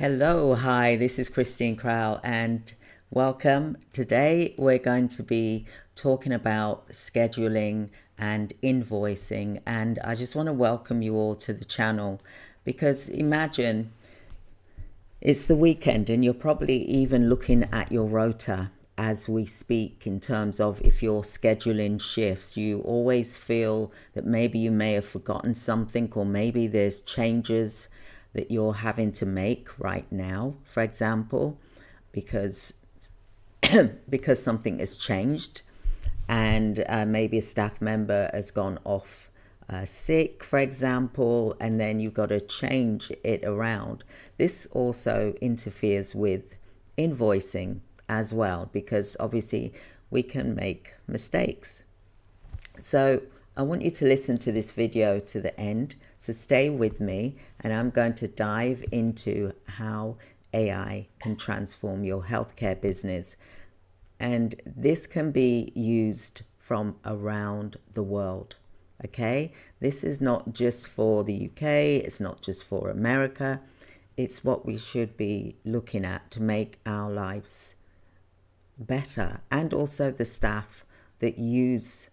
Hello, hi, this is Christine Crowell and welcome. Today we're going to be talking about scheduling and invoicing, and I just want to welcome you all to the channel because imagine it's the weekend and you're probably even looking at your rota as we speak in terms of if you're scheduling shifts. You always feel that maybe you may have forgotten something, or maybe there's changes that you're having to make right now, for example, because because something has changed and maybe a staff member has gone off sick, for example, and then you've got to change it around. This also interferes with invoicing as well, because obviously we can make mistakes. So I want you to listen to this video to the end. So stay with me and I'm going to dive into how AI can transform your healthcare business. And this can be used from around the world. Okay, this is not just for the UK, it's not just for America. It's what we should be looking at to make our lives better, and also the staff that use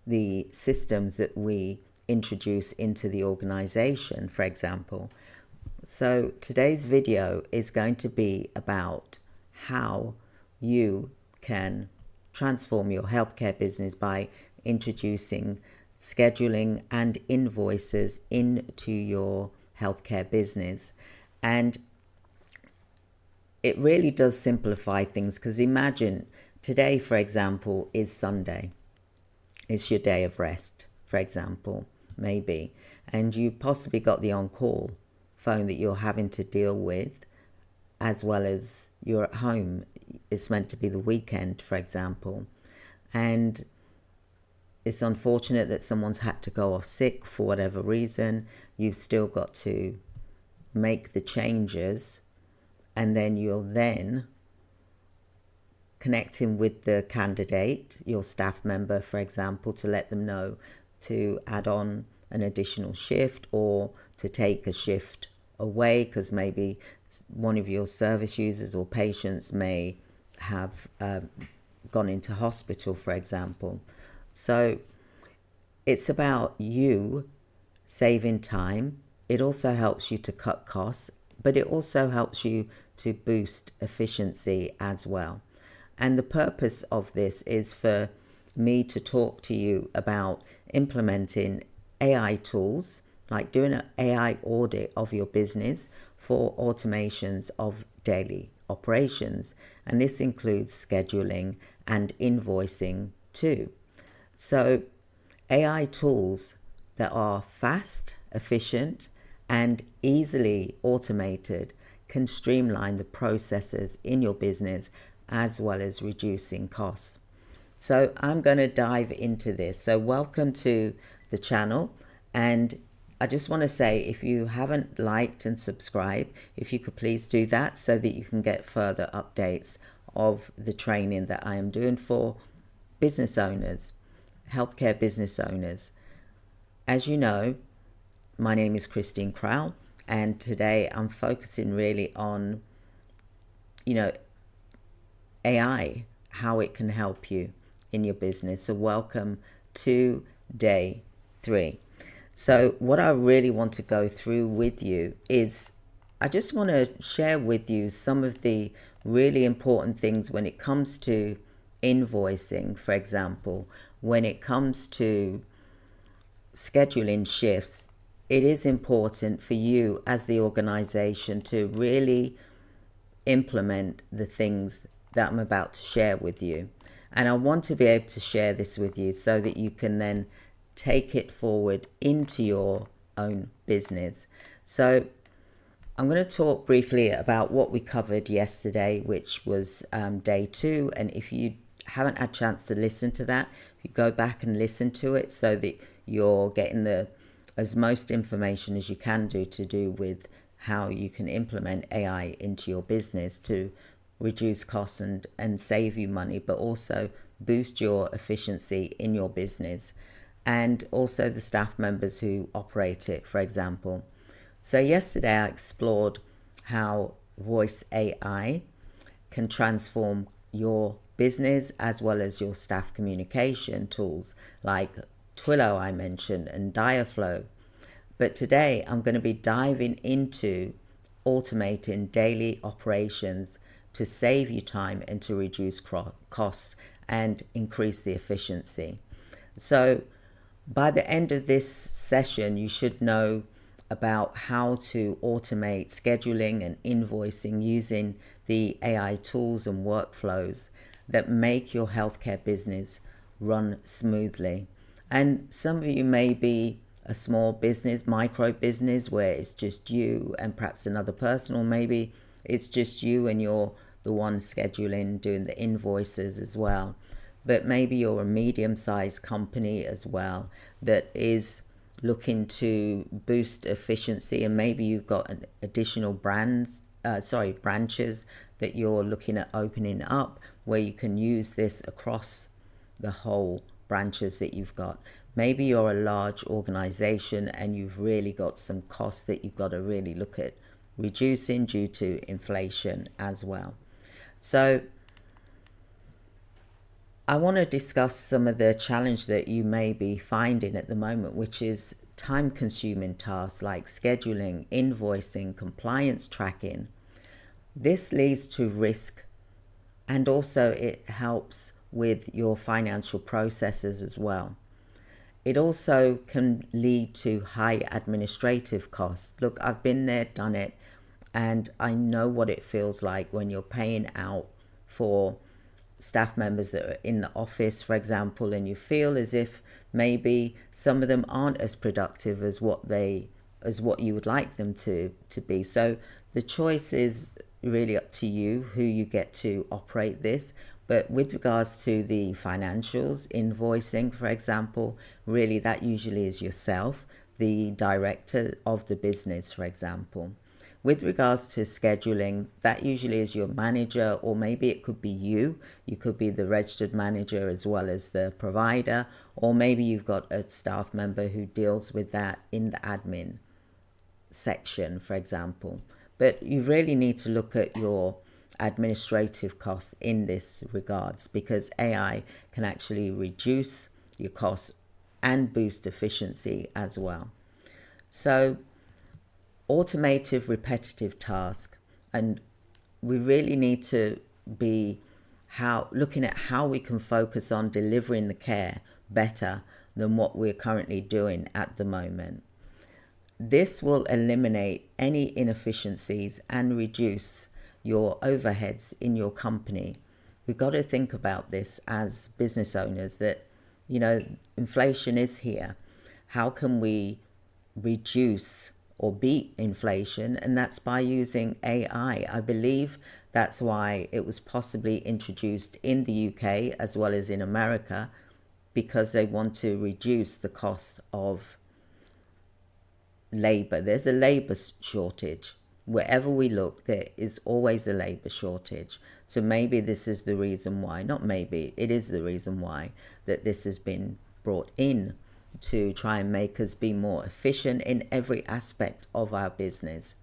the systems that we introduce into the organization, for example. So today's video is going to be about how you can transform your healthcare business by introducing scheduling and invoices into your healthcare business. And it really does simplify things, because imagine today, for example, is Sunday. It's your day of rest, for example, maybe, and you possibly got the on-call phone that you're having to deal with, as well as you're at home. It's meant to be the weekend, for example, and it's unfortunate that someone's had to go off sick for whatever reason. You've still got to make the changes, and then you're then connecting with the candidate, your staff member, for example, to let them know to add on an additional shift or to take a shift away, because maybe one of your service users or patients may have gone into hospital, for example. So it's about you saving time. It also helps you to cut costs, but it also helps you to boost efficiency as well. And the purpose of this is for me to talk to you about implementing AI tools, like doing an AI audit of your business for automations of daily operations. And this includes scheduling and invoicing too. So AI tools that are fast, efficient, and easily automated can streamline the processes in your business, as well as reducing costs. So I'm going to dive into this. So welcome to the channel. And I just want to say, if you haven't liked and subscribed, if you could please do that so that you can get further updates of the training that I am doing for business owners, healthcare business owners. As you know, my name is Christine Crowell, and today I'm focusing really on, AI, how it can help you in your business. So welcome to day 3. So what I really want to go through with you is, I just want to share with you some of the really important things when it comes to invoicing, for example. When it comes to scheduling shifts, it is important for you as the organization to really implement the things that I'm about to share with you. And I want to be able to share this with you so that you can then take it forward into your own business. So I'm going to talk briefly about what we covered yesterday, which was day 2. And if you haven't had a chance to listen to that, you go back and listen to it so that you're getting as most information as you can to do with how you can implement AI into your business to reduce costs and save you money, but also boost your efficiency in your business, and also the staff members who operate it, for example. So yesterday I explored how voice AI can transform your business as well as your staff communication tools like Twilio I mentioned and Diaflow. But today I'm going to be diving into automating daily operations to save you time and to reduce costs and increase the efficiency. So by the end of this session, you should know about how to automate scheduling and invoicing using the AI tools and workflows that make your healthcare business run smoothly. And some of you may be a small business, micro business, where it's just you and perhaps another person, or maybe it's just you and you're the one scheduling, doing the invoices as well. But maybe you're a medium-sized company as well that is looking to boost efficiency, and maybe you've got an additional branches that you're looking at opening up where you can use this across the whole branches that you've got. Maybe you're a large organization and you've really got some costs that you've got to really look at reducing due to inflation as well. So I want to discuss some of the challenge that you may be finding at the moment, which is time-consuming tasks like scheduling, invoicing, compliance tracking. This leads to risk, and also it helps with your financial processes as well. It also can lead to high administrative costs. Look, I've been there, done it, and I know what it feels like when you're paying out for staff members that are in the office, for example, and you feel as if maybe some of them aren't as productive as what you would like them to be. So the choice is really up to you who you get to operate this. But with regards to the financials, invoicing, for example, really that usually is yourself, the director of the business, for example. With regards to scheduling, that usually is your manager, or maybe it could be you. You could be the registered manager as well as the provider, or maybe you've got a staff member who deals with that in the admin section, for example. But you really need to look at your administrative costs in this regards, because AI can actually reduce your costs and boost efficiency as well. So automative repetitive task, and we really need to be looking at how we can focus on delivering the care better than what we're currently doing at the moment. This will eliminate any inefficiencies and reduce your overheads in your company. We've got to think about this as business owners that, inflation is here. How can we reduce or beat inflation? And that's by using AI. I believe that's why it was possibly introduced in the UK as well as in America, because they want to reduce the cost of labor. There's a labor shortage. Wherever we look, there is always a labor shortage. So maybe this is the reason why, not maybe, it is the reason why that this has been brought in to try and make us be more efficient in every aspect of our business.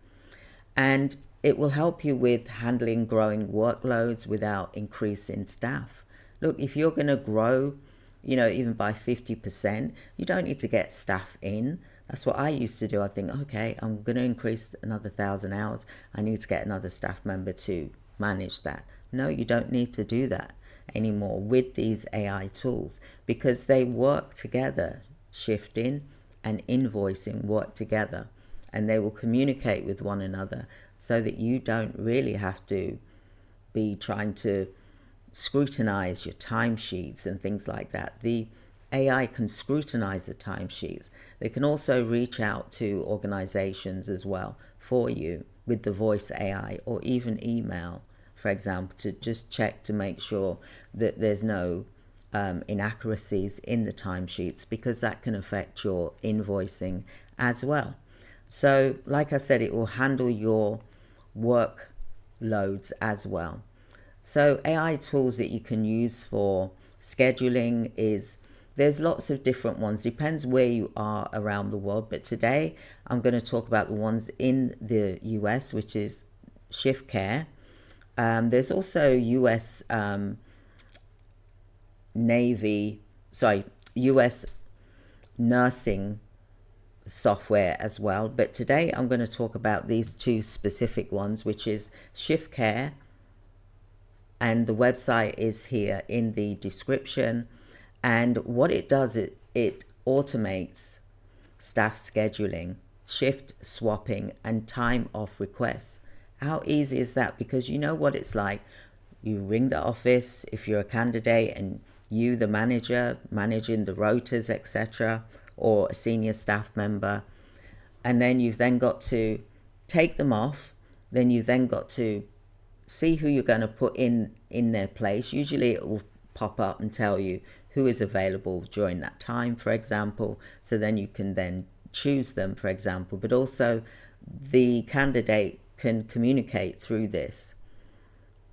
And it will help you with handling growing workloads without increasing staff. Look, if you're going to grow, even by 50%, you don't need to get staff in. That's what I used to do. I think, okay, I'm going to increase another 1,000 hours. I need to get another staff member to manage that. No, you don't need to do that anymore with these AI tools, because they work together. Shifting and invoicing work together, and they will communicate with one another so that you don't really have to be trying to scrutinize your timesheets and things like that. The AI can scrutinize the timesheets. They can also reach out to organizations as well for you with the voice AI, or even email, for example, to just check to make sure that there's no inaccuracies in the timesheets, because that can affect your invoicing as well. So like I said, it will handle your workloads as well. So AI tools that you can use for scheduling there's lots of different ones, depends where you are around the world. But today I'm going to talk about the ones in the US, which is ShiftCare. There's also US US nursing software as well. But today I'm going to talk about these two specific ones, which is ShiftCare, and the website is here in the description. And what it does is it automates staff scheduling, shift swapping, and time off requests. How easy is that? Because you know what it's like. You ring the office if you're a candidate and you, the manager, managing the rotas, etc., or a senior staff member, and then you've then got to take them off. Then you've then got to see who you're going to put in their place. Usually it will pop up and tell you who is available during that time, for example. So then you can then choose them, for example. But also the candidate can communicate through this.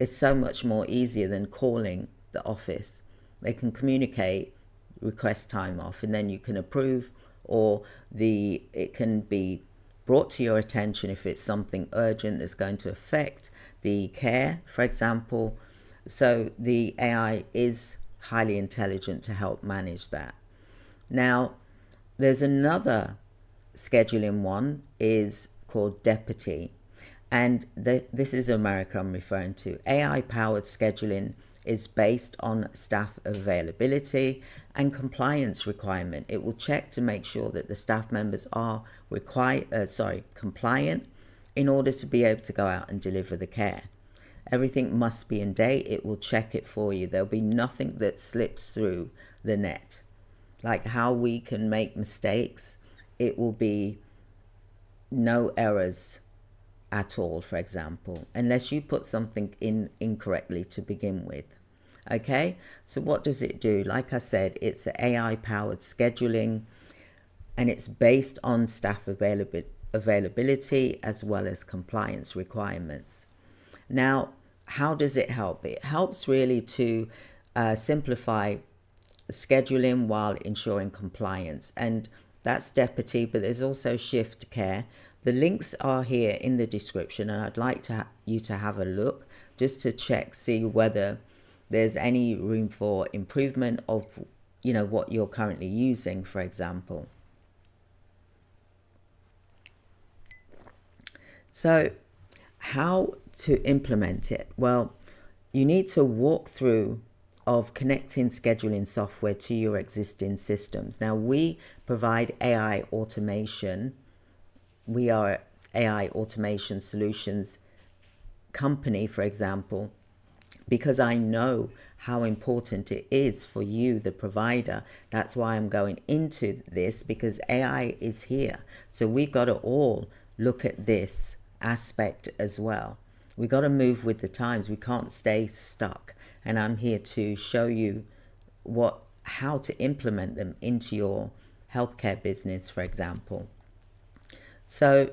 It's so much more easier than calling the office. They can communicate, request time off, and then you can approve, or it can be brought to your attention if it's something urgent that's going to affect the care, for example. So the AI is highly intelligent to help manage that. Now, there's another scheduling one is called Deputy. And this is America I'm referring to. AI-powered scheduling is based on staff availability and compliance requirement. It will check to make sure that the staff members are compliant in order to be able to go out and deliver the care. Everything must be in date. It will check it for you. There'll be nothing that slips through the net. Like how we can make mistakes, it will be no errors at all, for example, unless you put something in incorrectly to begin with. Okay, so what does it do? Like I said, it's an AI-powered scheduling, and it's based on staff availability as well as compliance requirements. Now, how does it help? It helps really to simplify scheduling while ensuring compliance, and that's Deputy, but there's also ShiftCare. The links are here in the description, and I'd like you to have a look just to see whether there's any room for improvement of what you're currently using, for example. So how to implement it? Well, you need to walk through of connecting scheduling software to your existing systems. Now, we provide AI automation. We are AI automation solutions company, for example, because I know how important it is for you, the provider. That's why I'm going into this, because AI is here. So we've got to all look at this aspect as well. We got to move with the times. We can't stay stuck. And I'm here to show you how to implement them into your healthcare business, for example. So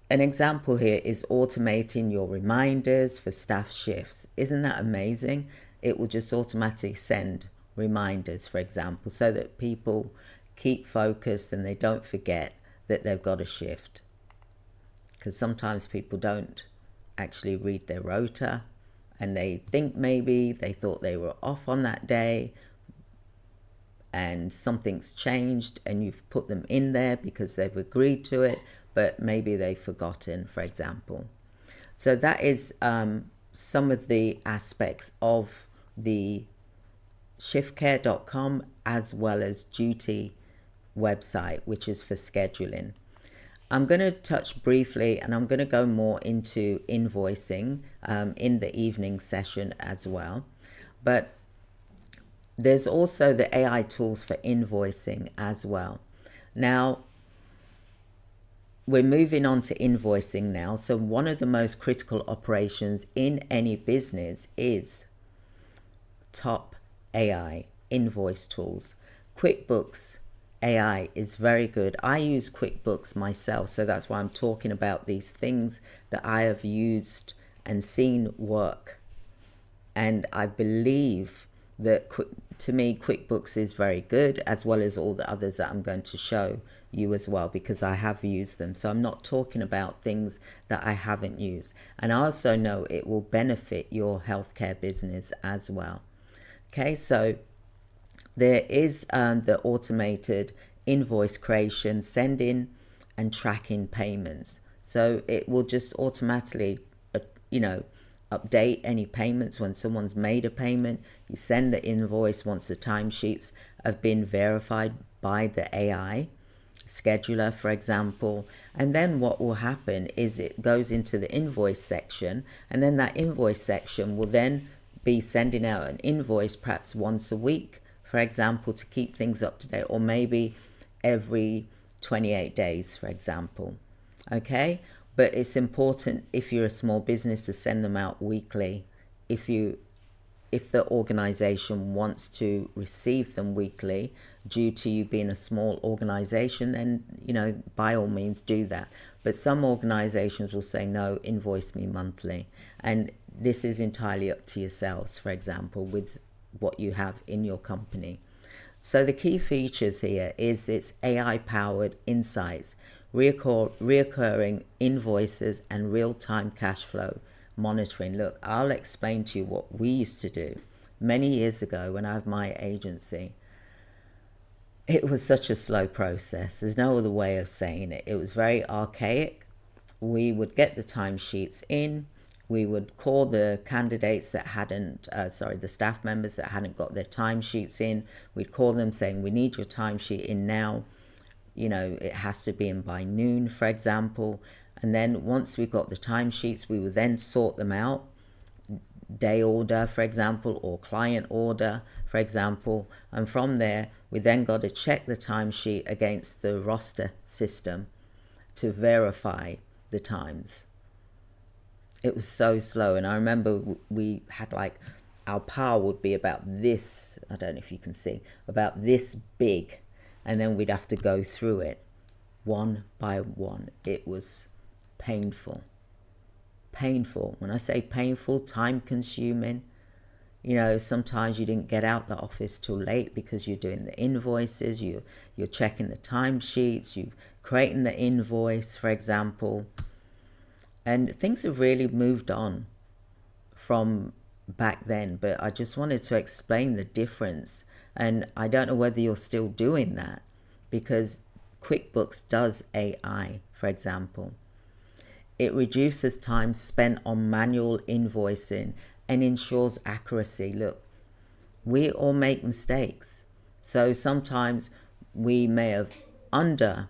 an example here is automating your reminders for staff shifts. Isn't that amazing? It will just automatically send reminders, for example, so that people keep focused and they don't forget that they've got a shift. Because sometimes people don't actually read their rota, and they think maybe they thought they were off on that day, and something's changed and you've put them in there because they've agreed to it, but maybe they've forgotten, for example. So that is some of the aspects of the shiftcare.com as well as Duty website, which is for scheduling. I'm going to touch briefly, and I'm going to go more into invoicing in the evening session as well. But there's also the AI tools for invoicing as well. Now, we're moving on to invoicing now. So one of the most critical operations in any business is top AI invoice tools. QuickBooks AI is very good. I use QuickBooks myself, so that's why I'm talking about these things that I have used and seen work. And I believe that to me, QuickBooks is very good, as well as all the others that I'm going to show you as well, because I have used them. So I'm not talking about things that I haven't used. And I also know it will benefit your healthcare business as well. Okay, so there is the automated invoice creation, sending and tracking payments. So it will just automatically, update any payments when someone's made a payment. You send the invoice once the timesheets have been verified by the AI scheduler, for example. And then what will happen is it goes into the invoice section, and then that invoice section will then be sending out an invoice perhaps once a week, for example, to keep things up to date, or maybe every 28 days, for example. Okay, but it's important if you're a small business to send them out weekly. If the organization wants to receive them weekly due to you being a small organization, then by all means do that. But some organizations will say, no, invoice me monthly. And this is entirely up to yourselves, for example, with what you have in your company. So the key features here is it's AI powered insights, reoccurring invoices, and real-time cash flow monitoring. Look, I'll explain to you what we used to do many years ago when I had my agency. It was such a slow process. There's no other way of saying it. It was very archaic. We would get the timesheets in. We would call the candidates that the staff members that hadn't got their timesheets in. We'd call them saying, we need your timesheet in now. It has to be in by noon, for example. And then once we got the timesheets, we would then sort them out. Day order, for example, or client order, for example. And from there, we then got to check the timesheet against the roster system to verify the times. It was so slow. And I remember we had our pile would be about this, I don't know if you can see, about this big. And then we'd have to go through it one by one. It was painful. When I say painful, time consuming. Sometimes you didn't get out the office till late because you're doing the invoices, you're checking the timesheets, you're creating the invoice, for example. And things have really moved on from back then, but I just wanted to explain the difference. And I don't know whether you're still doing that, because QuickBooks does AI, for example. It reduces time spent on manual invoicing and ensures accuracy. Look, we all make mistakes. So sometimes we may have under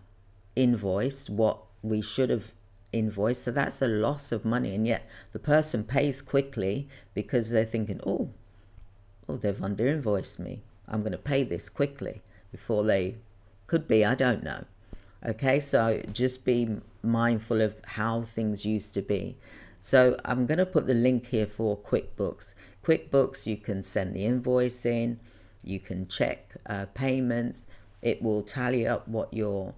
invoiced what we should have invoiced. So that's a loss of money. And yet the person pays quickly because they're thinking, oh, they've under invoiced me. I'm going to pay this quickly before they could be, I don't know. Okay, so just be mindful of how things used to be. So I'm going to put the link here for QuickBooks. QuickBooks, you can send the invoice in, you can check payments. It will tally up what you're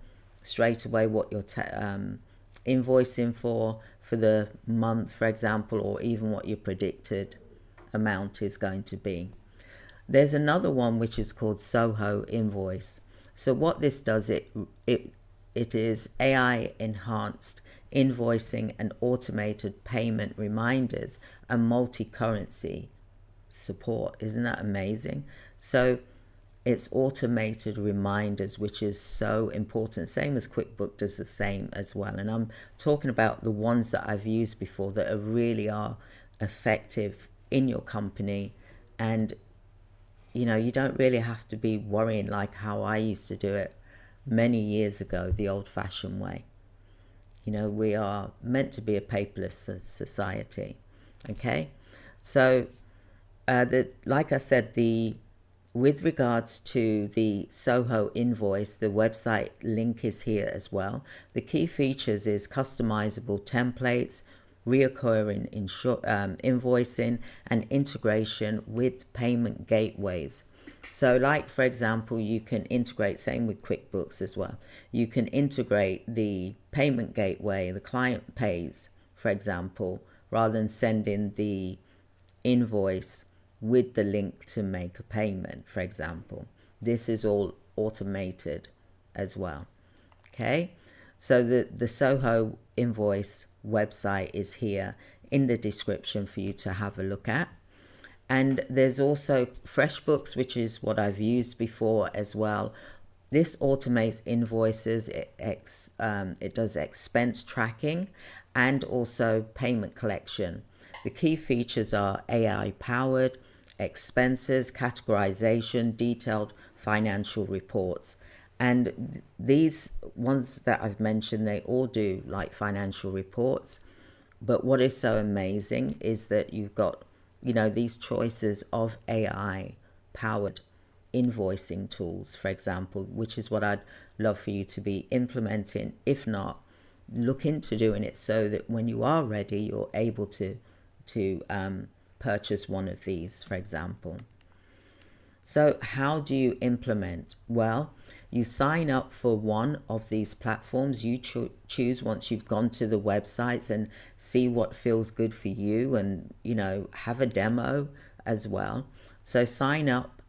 invoicing for the month, for example, or even what your predicted amount is going to be. There's another one which is called Zoho Invoice. So what this does, it is AI enhanced invoicing and automated payment reminders and multi-currency support. Isn't that amazing? So it's automated reminders, which is so important. Same as QuickBooks does the same as well. And I'm talking about the ones that I've used before that really are effective in your company. And you don't really have to be worrying like how I used to do it many years ago, the old-fashioned way. We are meant to be a paperless society. Okay, so like I said, with regards to the Zoho Invoice, the website link is here as well. The key features is customizable templates, reoccurring invoicing, and integration with payment gateways. So for example, you can integrate, same with QuickBooks as well. You can integrate the payment gateway, the client pays, for example, rather than sending the invoice with the link to make a payment, for example. This is all automated as well. Okay, so the Zoho Invoice website is here in the description for you to have a look at. And there's also FreshBooks, which is what I've used before as well. This automates invoices, it does expense tracking and also payment collection. The key features are AI powered, expenses, categorization, detailed financial reports. And these ones that I've mentioned, they all do like financial reports. But what is so amazing is that you've got, these choices of AI powered invoicing tools, for example, which is what I'd love for you to be implementing. If not, look into doing it so that when you are ready, you're able to purchase one of these, for example. So how do you implement? Well, you sign up for one of these platforms. You choose once you've gone to the websites and see what feels good for you, and have a demo as well. So sign up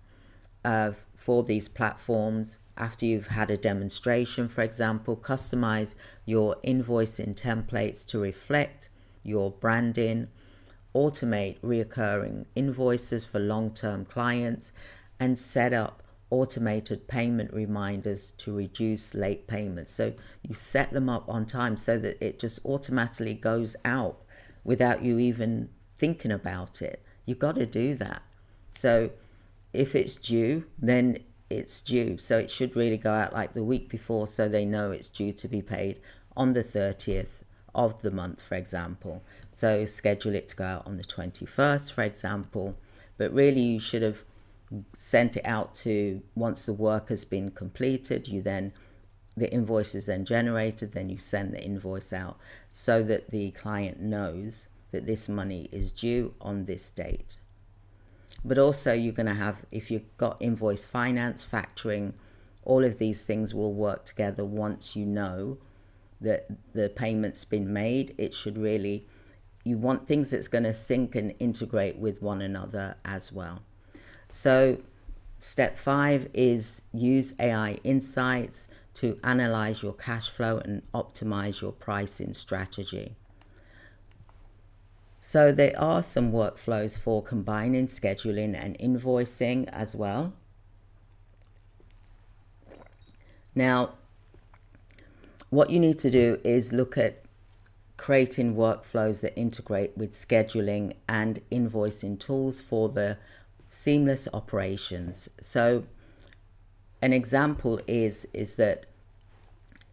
for these platforms after you've had a demonstration. For example, customize your invoicing templates to reflect your branding, automate reoccurring invoices for long-term clients, and set up automated payment reminders to reduce late payments. So you set them up on time so that it just automatically goes out without you even thinking about it. You've got to do that. So if it's due, then it's due. So it should really go out like the week before, so they know it's due to be paid on the 30th of the month, for example. So schedule it to go out on the 21st, for example. But really you should have sent it out to, once the work has been completed, the invoice is then generated, then you send the invoice out so that the client knows that this money is due on this date. But also you're going to have, if you've got invoice finance, factoring, all of these things will work together. Once you know that the payment's been made, it should really, you want things that's going to sync and integrate with one another as well. So step 5 is use AI insights to analyze your cash flow and optimize your pricing strategy. So there are some workflows for combining scheduling and invoicing as well. Now, what you need to do is look at creating workflows that integrate with scheduling and invoicing tools for the seamless operations. So an example is that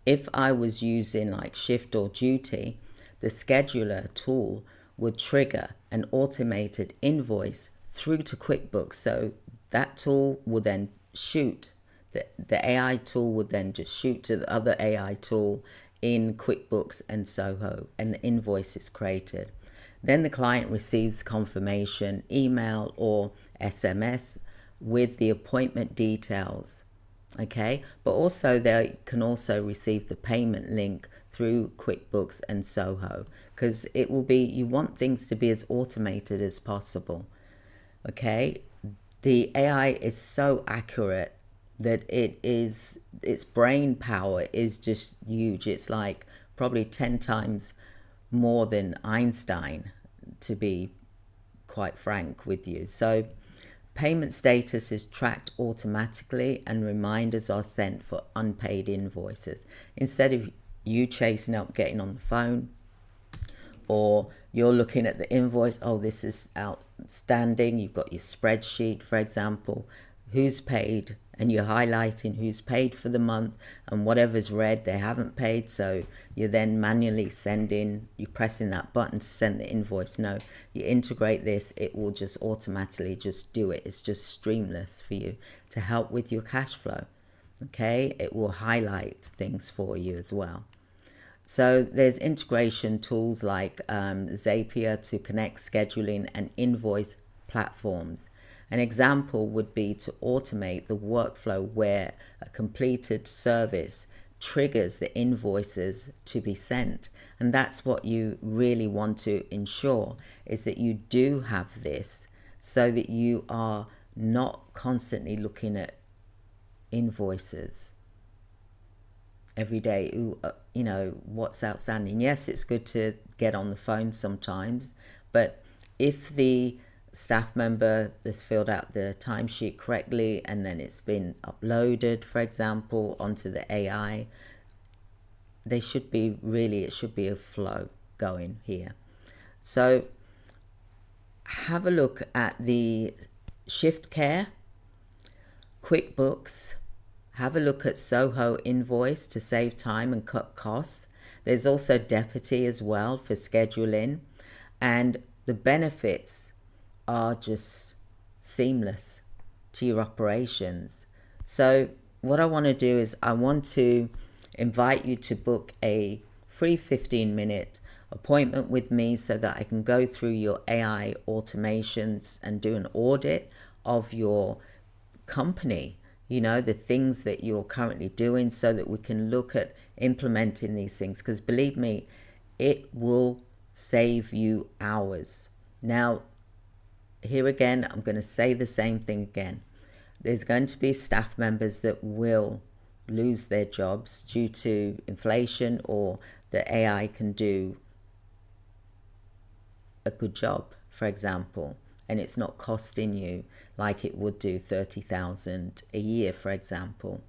if I was using like Shift or Duty, the scheduler tool would trigger an automated invoice through to QuickBooks. So that tool will then shoot, the AI tool would then just shoot to the other AI tool in QuickBooks and Zoho, and the invoice is created. Then the client receives confirmation email or SMS with the appointment details. Okay, but also they can also receive the payment link through QuickBooks and Zoho, because it will be, you want things to be as automated as possible. Okay, the AI is so accurate that its brain power is just huge. It's like probably 10 times more than Einstein, to be quite frank with you. So payment status is tracked automatically and reminders are sent for unpaid invoices. Instead of you chasing up, getting on the phone, or you're looking at the invoice, oh, this is outstanding. You've got your spreadsheet, for example, who's paid, and you're highlighting who's paid for the month, and whatever's red, they haven't paid. So you're then manually you're pressing that button to send the invoice. No, you integrate this, it will just automatically just do it. It's just streamless for you to help with your cash flow. Okay, it will highlight things for you as well. So there's integration tools like Zapier to connect scheduling and invoice platforms. An example would be to automate the workflow where a completed service triggers the invoices to be sent. And that's what you really want to ensure, is that you do have this so that you are not constantly looking at invoices. every day, what's outstanding. Yes, it's good to get on the phone sometimes, but if the staff member has filled out the timesheet correctly and then it's been uploaded, for example, onto the AI, it should be a flow going here. So have a look at the ShiftCare, QuickBooks. Have a look at Zoho Invoice to save time and cut costs. There's also Deputy as well for scheduling, and the benefits are just seamless to your operations. So what I want to do is I want to invite you to book a free 15-minute appointment with me so that I can go through your AI automations and do an audit of your company, the things that you're currently doing, so that we can look at implementing these things, because believe me, it will save you hours. Now, here again, I'm going to say the same thing again. There's going to be staff members that will lose their jobs due to inflation, or the AI can do a good job, for example, and it's not costing you like it would do 30,000 a year, for example,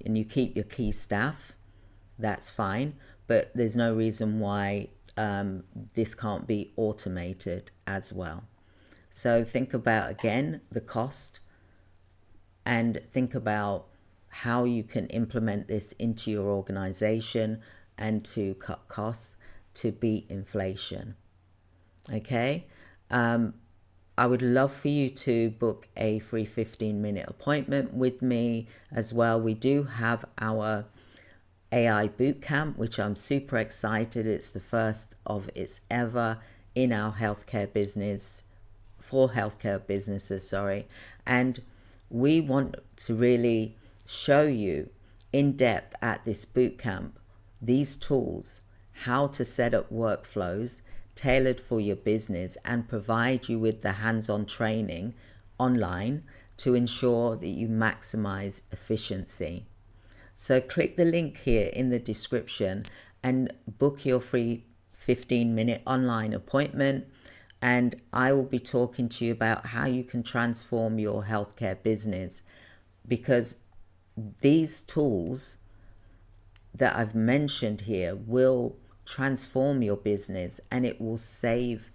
and you keep your key staff, that's fine, but there's no reason why this can't be automated as well. So think about, again, the cost, and think about how you can implement this into your organization and to cut costs to beat inflation. Okay? I would love for you to book a free 15-minute appointment with me as well. We do have our AI Bootcamp, which I'm super excited. It's the first of its ever in our healthcare business, for healthcare businesses, and we want to really show you in depth at this bootcamp these tools, how to set up workflows tailored for your business, and provide you with the hands-on training online to ensure that you maximize efficiency. So click the link here in the description and book your free 15-minute online appointment, and I will be talking to you about how you can transform your healthcare business, because these tools that I've mentioned here will transform your business, and it will save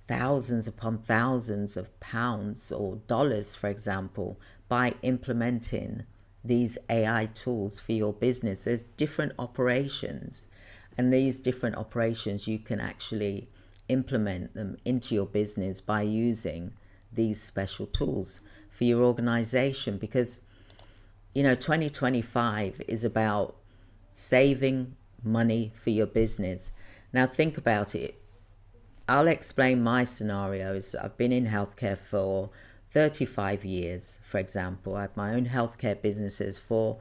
thousands upon thousands of pounds or dollars, for example, by implementing these AI tools for your business. There's different operations, and these different operations you can actually implement them into your business by using these special tools for your organization, because 2025 is about saving money for your business. Now think about it. I'll explain my scenarios. I've been in healthcare for 35 years, for example. I had my own healthcare businesses for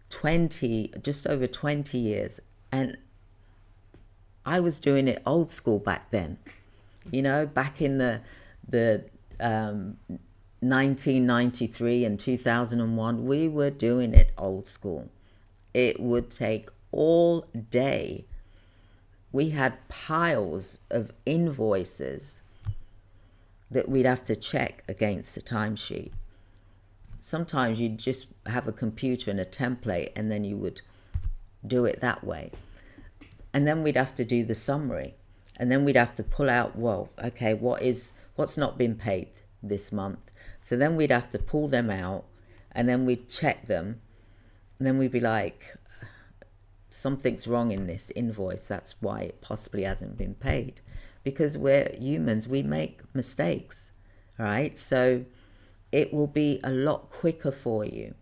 just over 20 years. And I was doing it old school back then. Back in the 1993 and 2001, we were doing it old school. It would take all day. We had piles of invoices that we'd have to check against the timesheet. Sometimes you'd just have a computer and a template, and then you would do it that way. And then we'd have to do the summary, and then we'd have to pull out, what's not been paid this month. So then we'd have to pull them out, and then we'd check them, and then we'd be like, something's wrong in this invoice. That's why it possibly hasn't been paid, because we're humans, we make mistakes. All right. So it will be a lot quicker for you.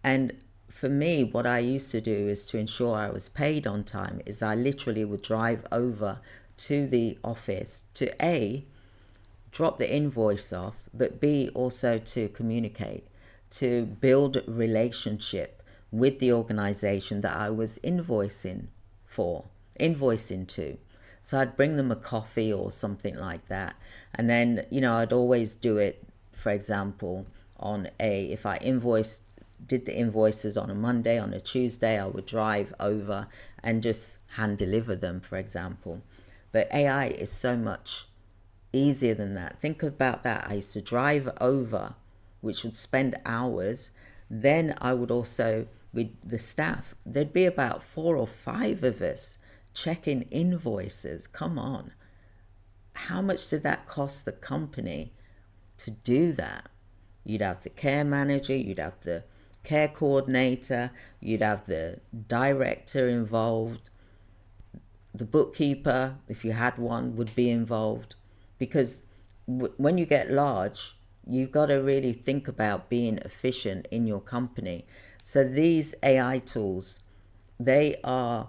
And for me, what I used to do is to ensure I was paid on time is I literally would drive over to the office to A, drop the invoice off, but B, also to communicate, to build relationship with the organization that I was invoicing to. So I'd bring them a coffee or something like that. And then, I'd always do it, for example, if I invoiced did the invoices on a Monday, on a Tuesday, I would drive over and just hand deliver them, for example. But AI is so much easier than that. Think about that. I used to drive over, which would spend hours. Then I would also, with the staff, there'd be about 4 or 5 of us checking invoices. Come on. How much did that cost the company to do that? You'd have the care manager, you'd have the care coordinator, you'd have the director involved, the bookkeeper, if you had one, would be involved. Because when you get large, you've got to really think about being efficient in your company. So these AI tools, they are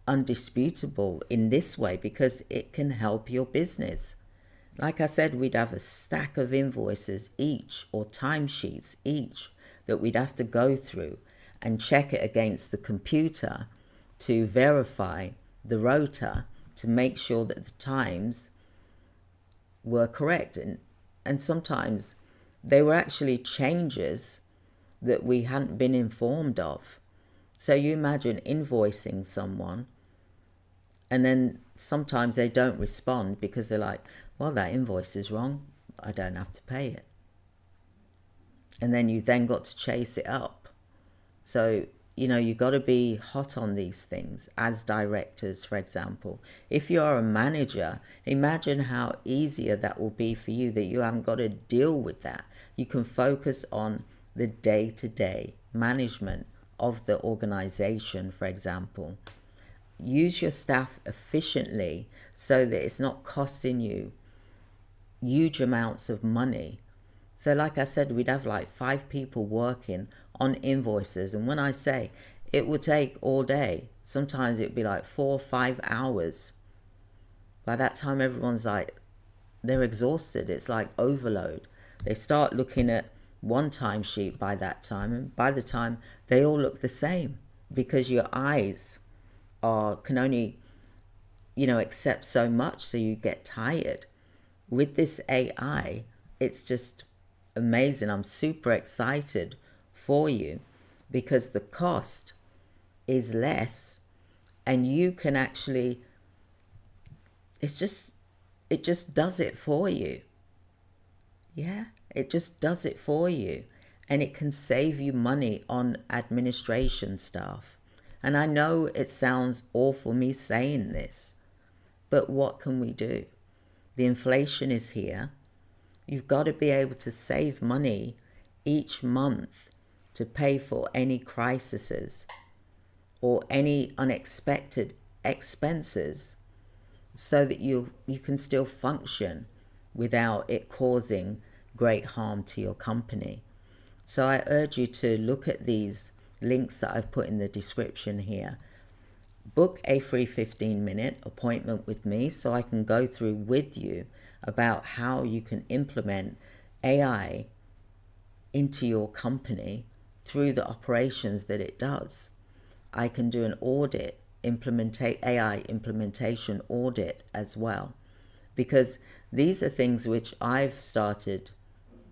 undisputable in this way because it can help your business. Like I said, we'd have a stack of invoices each, or timesheets each, that we'd have to go through and check it against the computer to verify the rota to make sure that the times were correct. And sometimes they were actually changes that we hadn't been informed of. So you imagine invoicing someone and then sometimes they don't respond because they're like, well, that invoice is wrong. I don't have to pay it. And then you then got to chase it up. So, you got to be hot on these things as directors, for example. If you are a manager, imagine how easier that will be for you, that you haven't got to deal with that. You can focus on the day-to-day management of the organization, for example. Use your staff efficiently so that it's not costing you huge amounts of money. So like I said, we'd have like 5 people working on invoices. And when I say it would take all day, sometimes it'd be like 4 or 5 hours. By that time, everyone's like, they're exhausted. It's like overload. They start looking at one timesheet by that time. And by the time, they all look the same because your eyes can only, accept so much. So you get tired. With this AI, it's just amazing. I'm super excited for you because the cost is less and you can actually, it just does it for you. Yeah, it just does it for you, and it can save you money on administration staff. And I know it sounds awful me saying this, but what can we do? The inflation is here. You've got to be able to save money each month to pay for any crises or any unexpected expenses so that you can still function without it causing great harm to your company. So I urge you to look at these links that I've put in the description here. Book a free 15-minute appointment with me so I can go through with you about how you can implement AI into your company through the operations that it does. I can do an audit, AI implementation audit as well, because these are things which I've started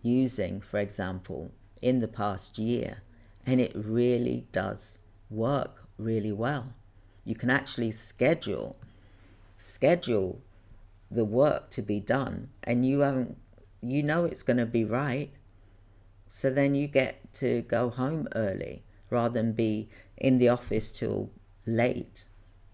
using, for example, in the past year, and it really does work really well. You can actually schedule the work to be done, and you know it's going to be right. So then you get to go home early rather than be in the office till late,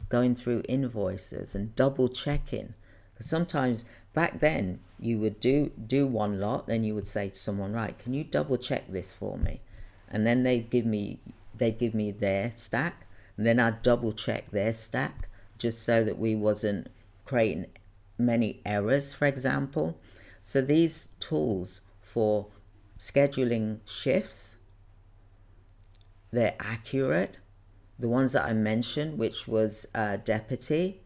going through invoices and double checking. Because sometimes back then you would do one lot, then you would say to someone, right, can you double check this for me? And then they'd give me their stack, and then I'd double check their stack just so that we wasn't creating many errors, for example. So these tools for scheduling shifts, they're accurate. The ones that I mentioned, which was Deputy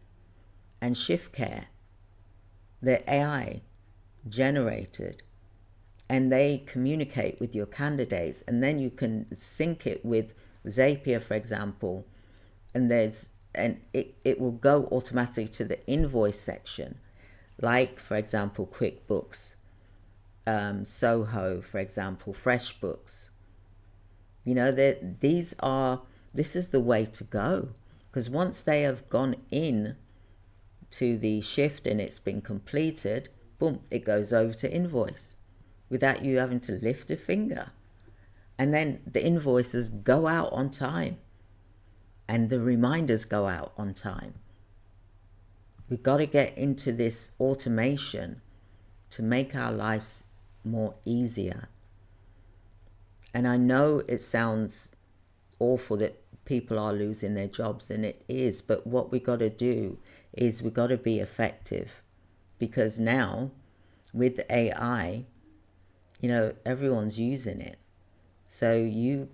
and ShiftCare, they're AI generated, and they communicate with your candidates, and then you can sync it with Zapier, for example, and it will go automatically to the invoice section, like, for example, QuickBooks, Zoho, for example, FreshBooks. You know, this is the way to go, because once they have gone in to the shift and it's been completed, boom, it goes over to invoice without you having to lift a finger. And then the invoices go out on time and the reminders go out on time. We've got to get into this automation to make our lives more easier. And I know it sounds awful that people are losing their jobs, and it is, but what we got to do is we got to be effective, because now with AI, you know, everyone's using it. So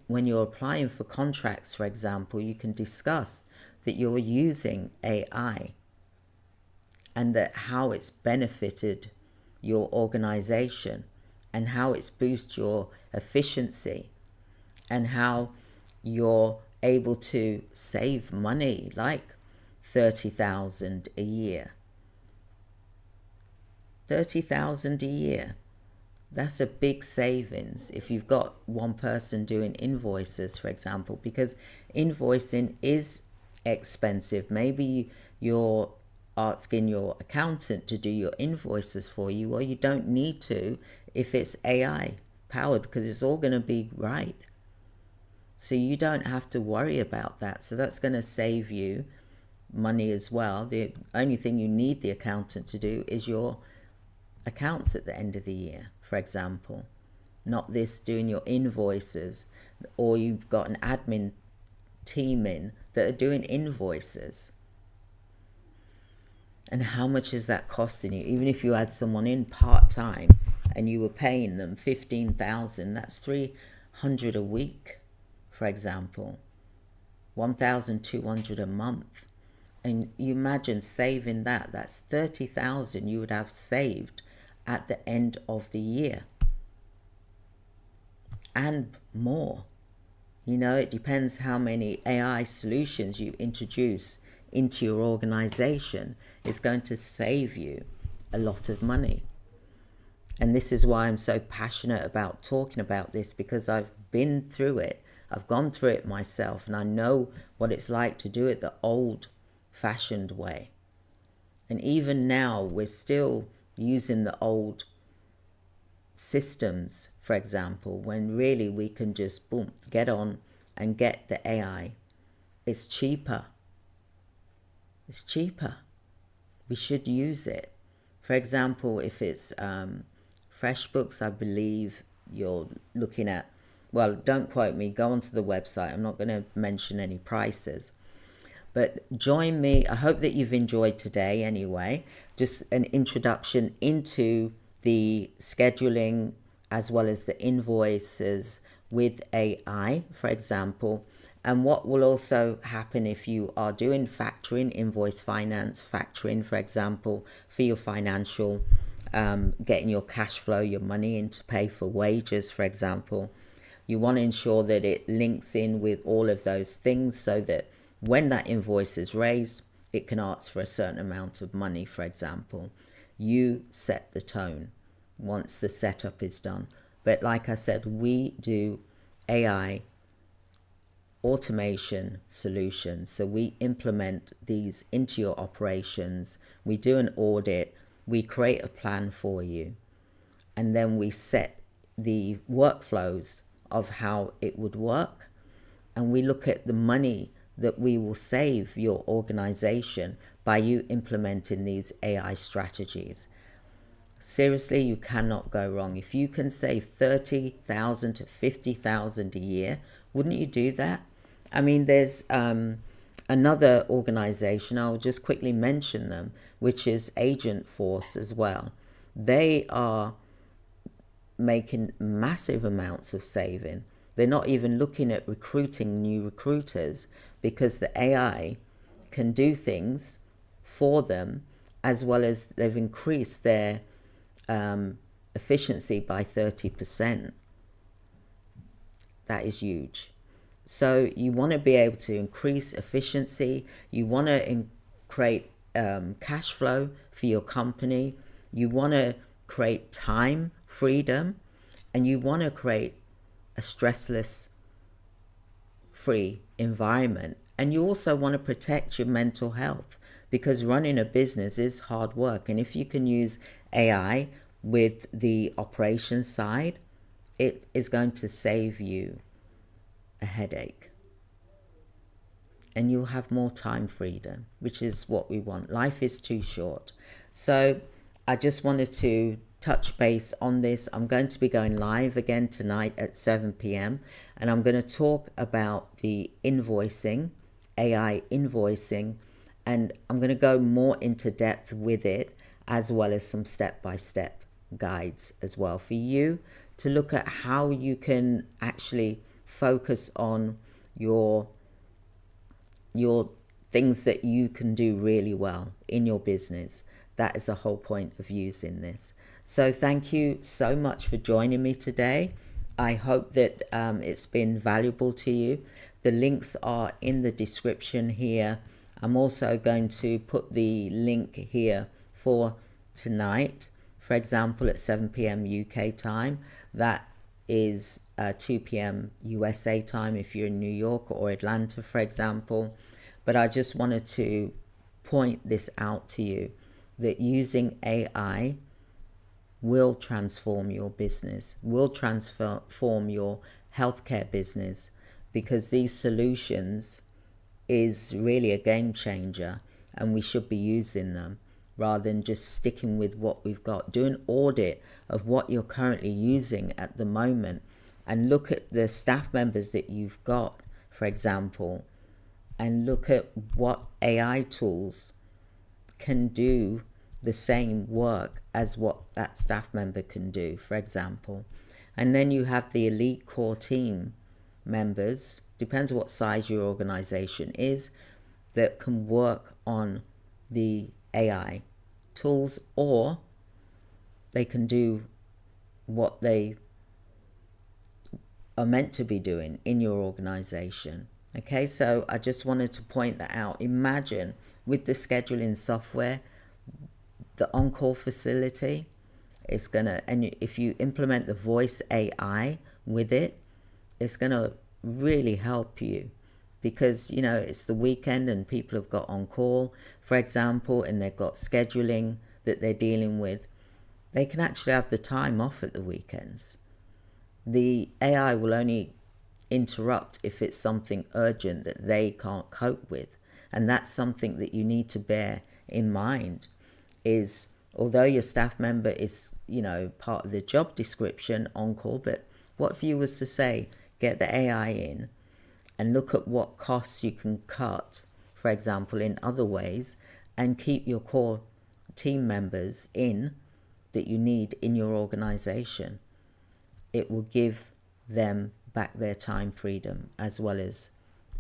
when you're applying for contracts, for example, you can discuss that you're using AI and that how it's benefited your organization and how it's boosted your efficiency and how you're able to save money, like 30,000 a year. 30,000 a year. That's a big savings if you've got one person doing invoices, for example, because invoicing is expensive. Maybe you're asking your accountant to do your invoices for you. Well, you don't need to if it's AI powered, because it's all going to be right. So you don't have to worry about that. So that's going to save you money as well. The only thing you need the accountant to do is your accounts at the end of the year, for example, not this doing your invoices, or you've got an admin team in that are doing invoices. And how much is that costing you? Even if you had someone in part-time and you were paying them 15,000, that's 300 a week, for example, 1,200 a month. And you imagine saving that, that's 30,000 you would have saved at the end of the year, and more. You know, it depends how many AI solutions you introduce into your organization. It's going to save you a lot of money. And this is why I'm so passionate about talking about this, because I've been through it. I've gone through it myself, and I know what it's like to do it the old-fashioned way. And even now, we're still using the old systems, for example, when really we can just, boom, get on and get the AI. It's cheaper. It's cheaper. We should use it. For example, if it's FreshBooks, I believe you're looking at, well, don't quote me, go onto the website. I'm not going to mention any prices. But join me. I hope that you've enjoyed today anyway. Just an introduction into the scheduling as well as the invoices with AI, for example. And what will also happen if you are doing factoring, invoice finance, factoring, for example, for your financial, getting your cash flow, your money in to pay for wages, for example. You want to ensure that it links in with all of those things so that when that invoice is raised, it can ask for a certain amount of money, for example. You set the tone once the setup is done. But like I said, we do AI automation solutions. So we implement these into your operations. We do an audit. We create a plan for you. And then we set the workflows of how it would work. And we look at the money that we will save your organization by you implementing these AI strategies. Seriously, you cannot go wrong. If you can save 30,000 to 50,000 a year, wouldn't you do that? I mean, there's another organization, I'll just quickly mention them, which is Agent Force as well. They are making massive amounts of saving. They're not even looking at recruiting new recruiters, because the AI can do things for them, as well as they've increased their efficiency by 30%. That is huge. So you want to be able to increase efficiency. You want to create cash flow for your company. You want to create time freedom, and you want to create a stressless stress-free environment. And you also want to protect your mental health, because running a business is hard work. And if you can use AI with the operations side, it is going to save you a headache. And you'll have more time freedom, which is what we want. Life is too short. So I just wanted to touch base on this. I'm going to be going live again tonight at 7 p.m. and I'm going to talk about the invoicing, AI invoicing, and I'm going to go more into depth with it, as well as some step-by-step guides as well for you to look at how you can actually focus on your things that you can do really well in your business. That is the whole point of using this. So thank you so much for joining me today. I hope that it's been valuable to you. The links are in the description here. I'm also going to put the link here for tonight. For example, at 7 p.m. UK time, that is 2 p.m. USA time if you're in New York or Atlanta, for example. But I just wanted to point this out to you, that using AI will transform your business, will transform your healthcare business, because these solutions is really a game changer and we should be using them rather than just sticking with what we've got. Do an audit of what you're currently using at the moment and look at the staff members that you've got, for example, and look at what AI tools can do the same work as what that staff member can do, for example. And then you have the elite core team members, depends what size your organization is, that can work on the AI tools, or they can do what they are meant to be doing in your organization. Okay, so I just wanted to point that out. Imagine with the scheduling software, the on-call facility is gonna, and if you implement the voice AI with it, it's gonna really help you, because you know it's the weekend and people have got on call, for example, and they've got scheduling that they're dealing with. They can actually have the time off at the weekends. The AI will only interrupt if it's something urgent that they can't cope with, and that's something that you need to bear in mind. Is although your staff member is, you know, part of the job description on call, but what if you was to say, get the AI in and look at what costs you can cut, for example, in other ways, and keep your core team members in that you need in your organization. It will give them back their time freedom, as well as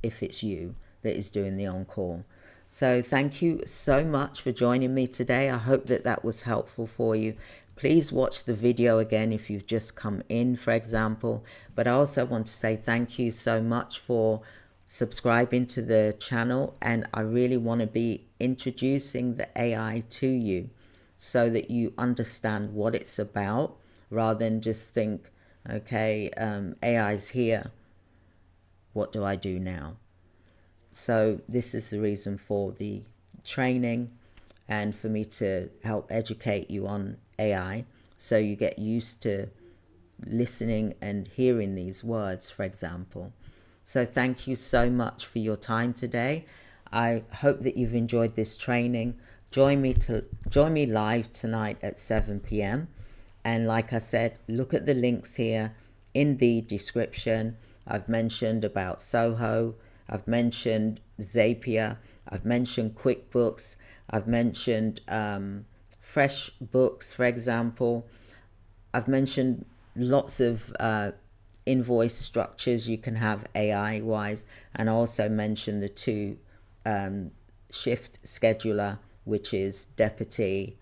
if it's you that is doing the on-call. So thank you so much for joining me today. I hope that that was helpful for you. Please watch the video again if you've just come in, for example. But I also want to say thank you so much for subscribing to the channel. And I really want to be introducing the AI to you so that you understand what it's about, rather than just think, okay, AI's here. What do I do now? So this is the reason for the training, and for me to help educate you on AI, so you get used to listening and hearing these words, for example. So thank you so much for your time today. I hope that you've enjoyed this training. Join me live tonight at 7 p.m. And like I said, look at the links here in the description. I've mentioned about Zoho, I've mentioned Zapier, I've mentioned QuickBooks, I've mentioned FreshBooks, for example. I've mentioned lots of invoice structures you can have AI-wise, and I also mentioned the two shift scheduler, which is Deputy,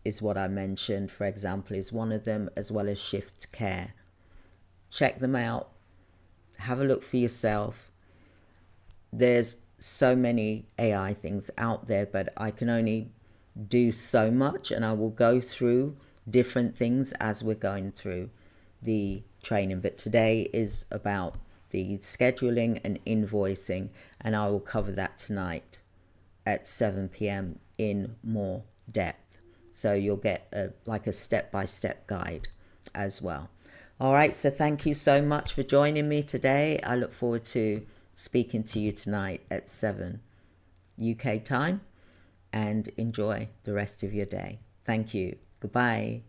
is what I mentioned, for example, is one of them, as well as ShiftCare. Check them out. Have a look for yourself. There's so many AI things out there, but I can only do so much, and I will go through different things as we're going through the training. But today is about the scheduling and invoicing, and I will cover that tonight at 7 p.m. in more depth. So you'll get a step-by-step guide as well. All right, so thank you so much for joining me today. I look forward to speaking to you tonight at 7 UK time, and enjoy the rest of your day. Thank you. Goodbye.